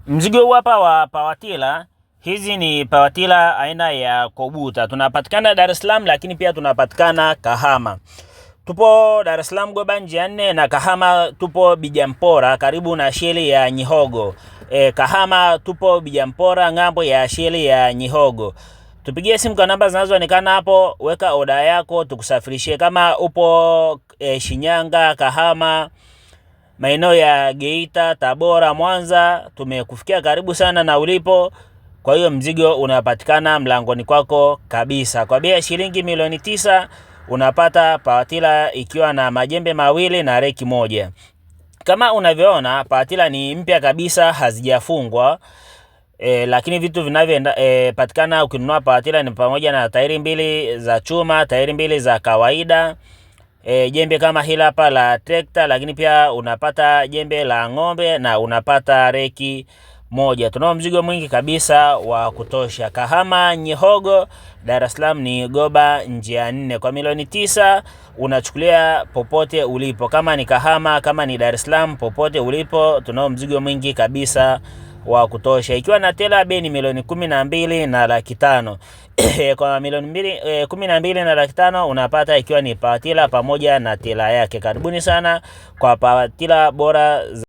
Mzigo huu hapa wa pawatila, hizi ni pawatila aina ya Kobuta. Tunapatikana Dar es Salaam, lakini pia tunapatikana Kahama. Tupo Dar es Salaam Goba njia 4, na Kahama tupo Bijampora karibu na sheli ya Nyihogo. Kahama tupo Bijampora ngambo ya sheli ya Nyihogo. Tupigie simu kwa namba zinazoonekana hapo, weka oda yako tukusafirishie. Kama upo Shinyanga, Kahama, maeneo ya Geita, Tabora, Mwanza, tumekufikia karibu sana na ulipo. Kwa hiyo mzigo unapatikana mlangoni kwako kabisa. Kwa bei ya shilingi milioni 9 unapata pawatila ikiwa na majembe mawili na reki moja. Kama unavyoona pawatila ni mpya kabisa, hazijafungwa. Lakini vitu vinavyopatikana ukinunua pawatila ni pamoja na tairi 2 za chuma, tairi 2 za kawaida, jembe kama hili hapa la trekta, lakini pia unapata jembe la ng'ombe na unapata reki moja. Tunao mzigo mwingi kabisa wa kutosha. Kahama Nyihogo, Dar es Salaam ni Goba njia 4. Kwa milioni 9 unachukulia popote ulipo. Kama ni Kahama, kama ni Dar es Salaam, popote ulipo tunao mzigo mwingi kabisa wa kutosha. Ikiwa na tela bei ni milioni 12 na laki 5. Kwa milioni 12 na laki 5 unapata ikiwa ni pawatila pamoja na tela yake. Karibuni sana kwa pawatila bora.